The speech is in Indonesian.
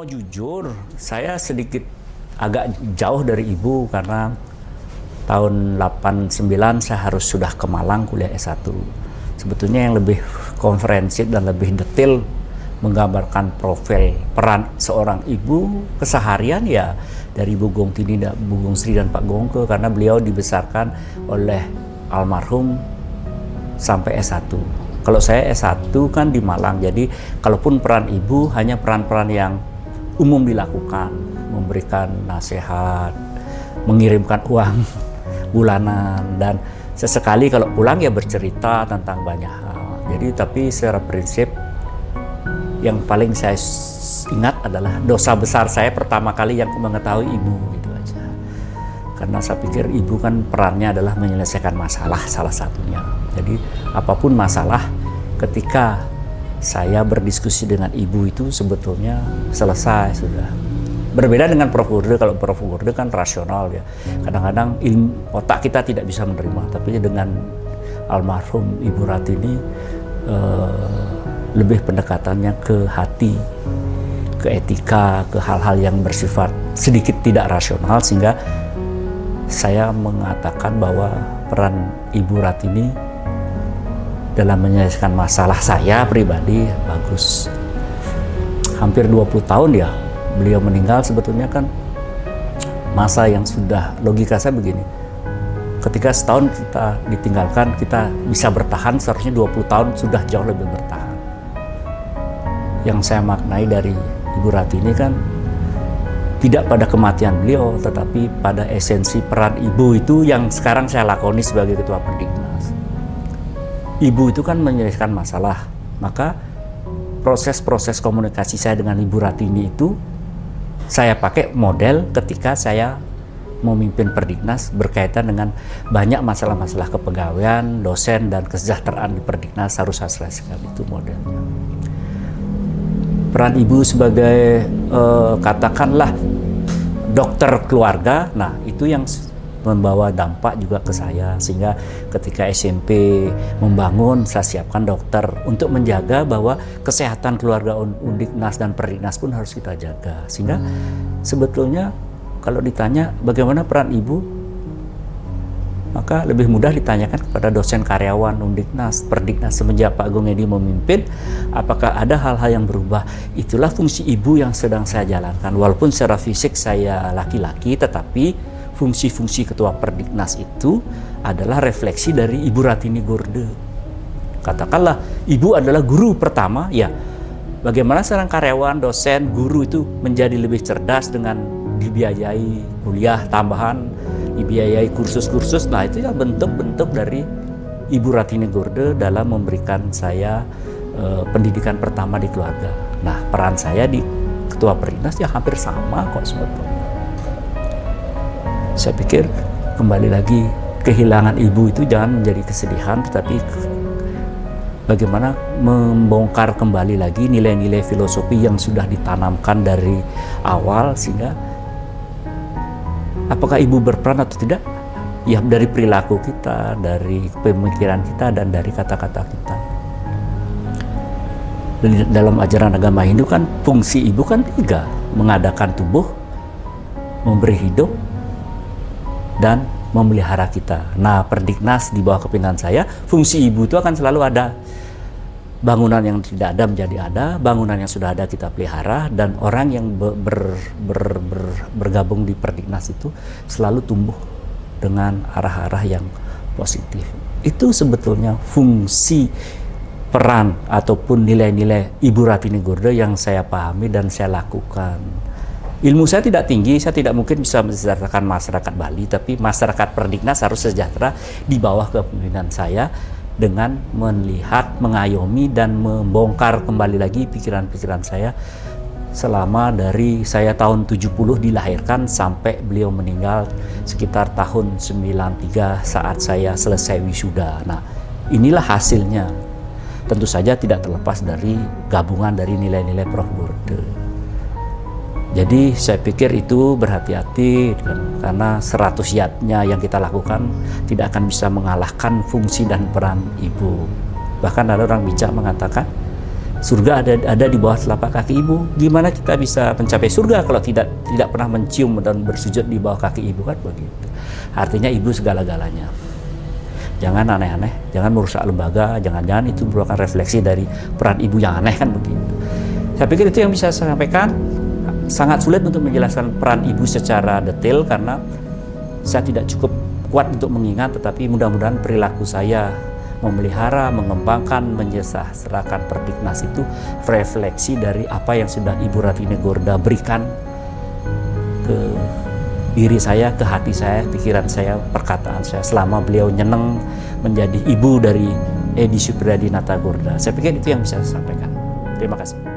jujur, saya sedikit agak jauh dari ibu karena tahun 89 saya harus sudah ke Malang kuliah S1. Sebetulnya yang lebih komprehensif dan lebih detail menggambarkan profil peran seorang ibu keseharian ya dari Bu Gongtini, Bu Gungsri dan Pak Gongke, karena beliau dibesarkan oleh almarhum sampai S1. Kalau saya S1 kan di Malang, jadi kalaupun peran ibu hanya peran-peran yang umum dilakukan, memberikan nasihat, mengirimkan uang bulanan, dan sesekali kalau pulang ya bercerita tentang banyak hal. Jadi tapi secara prinsip yang paling saya ingat adalah dosa besar saya pertama kali yang mengetahui ibu, gitu aja. Karena saya pikir ibu kan perannya adalah menyelesaikan masalah salah satunya. Jadi apapun masalah, ketika saya berdiskusi dengan ibu itu sebetulnya selesai sudah. Berbeda dengan Prof. Gurde. Kalau Prof. Gurde kan rasional ya. Kadang-kadang otak kita tidak bisa menerima. Tapi dengan almarhum Ibu Ratini lebih pendekatannya ke hati, ke etika, ke hal-hal yang bersifat sedikit tidak rasional, sehingga saya mengatakan bahwa peran Ibu Ratini dalam menyelesaikan masalah saya pribadi bagus. Hampir 20 tahun ya beliau meninggal, sebetulnya kan masa yang sudah, logika saya begini, ketika setahun kita ditinggalkan, kita bisa bertahan, seharusnya 20 tahun sudah jauh lebih bertahan. Yang saya maknai dari Ibu Ratini kan tidak pada kematian beliau, tetapi pada esensi peran ibu itu yang sekarang saya lakoni sebagai Ketua Perdiknas. Ibu itu kan menyelesaikan masalah, maka proses-proses komunikasi saya dengan Ibu Ratini itu saya pakai model ketika saya memimpin Perdiknas berkaitan dengan banyak masalah-masalah kepegawaian, dosen, dan kesejahteraan di Perdiknas harus saya selesaikan. Itu modelnya. Peran ibu sebagai katakanlah dokter keluarga, nah itu yang membawa dampak juga ke saya, sehingga ketika SMP membangun, saya siapkan dokter untuk menjaga bahwa kesehatan keluarga Undiknas dan Perdiknas pun harus kita jaga. Sehingga sebetulnya kalau ditanya bagaimana peran ibu, maka lebih mudah ditanyakan kepada dosen karyawan Undiknas, Perdiknas semenjak Pak Gong Edi memimpin, apakah ada hal-hal yang berubah. Itulah fungsi ibu yang sedang saya jalankan. Walaupun secara fisik saya laki-laki, tetapi fungsi-fungsi Ketua Perdiknas itu adalah refleksi dari Ibu Ratini Gurde. Katakanlah ibu adalah guru pertama, ya bagaimana seorang karyawan, dosen, guru itu menjadi lebih cerdas dengan dibiayai kuliah tambahan, dibiayai kursus-kursus. Nah itu ya bentuk-bentuk dari Ibu Ratini Gurde dalam memberikan saya pendidikan pertama di keluarga. Nah peran saya di Ketua Perdiknas ya hampir sama kok sebetulnya. Saya pikir kembali lagi, kehilangan ibu itu jangan menjadi kesedihan, tetapi bagaimana membongkar kembali lagi nilai-nilai filosofi yang sudah ditanamkan dari awal, sehingga apakah ibu berperan atau tidak? Ya dari perilaku kita, dari pemikiran kita, dan dari kata-kata kita. Dalam ajaran agama Hindu kan fungsi ibu kan 3, mengadakan tubuh, memberi hidup, dan memelihara kita. Nah, Perdiknas di bawah kepemimpinan saya, fungsi ibu itu akan selalu ada. Bangunan yang tidak ada menjadi ada, bangunan yang sudah ada kita pelihara, dan orang yang bergabung di Perdiknas itu selalu tumbuh dengan arah-arah yang positif. Itu sebetulnya fungsi peran ataupun nilai-nilai Ibu Ratini Gurde yang saya pahami dan saya lakukan. Ilmu saya tidak tinggi, saya tidak mungkin bisa mensejahterakan masyarakat Bali, tapi masyarakat Perdiknas harus sejahtera di bawah kepemimpinan saya dengan melihat, mengayomi, dan membongkar kembali lagi pikiran-pikiran saya selama dari saya tahun 70 dilahirkan sampai beliau meninggal sekitar tahun 93 saat saya selesai wisuda. Nah, inilah hasilnya. Tentu saja tidak terlepas dari gabungan dari nilai-nilai Prof. Gurde. Jadi saya pikir itu berhati-hati, karena 100 yatnya yang kita lakukan tidak akan bisa mengalahkan fungsi dan peran ibu. Bahkan ada orang bijak mengatakan surga ada di bawah telapak kaki ibu. Gimana kita bisa mencapai surga kalau tidak pernah mencium dan bersujud di bawah kaki ibu, kan begitu. Artinya ibu segala-galanya. Jangan aneh-aneh, jangan merusak lembaga, jangan-jangan itu merupakan refleksi dari peran ibu yang aneh, kan begitu. Saya pikir itu yang bisa saya sampaikan. Sangat sulit untuk menjelaskan peran ibu secara detail karena saya tidak cukup kuat untuk mengingat, tetapi mudah-mudahan perilaku saya memelihara, mengembangkan, menyejahterakan Perdiknas itu refleksi dari apa yang sudah Ibu Ratine Gorda berikan ke diri saya, ke hati saya, pikiran saya, perkataan saya selama beliau nyeneng menjadi ibu dari Edi Supriyadi Natagorda. Saya pikir itu yang bisa saya sampaikan. Terima kasih.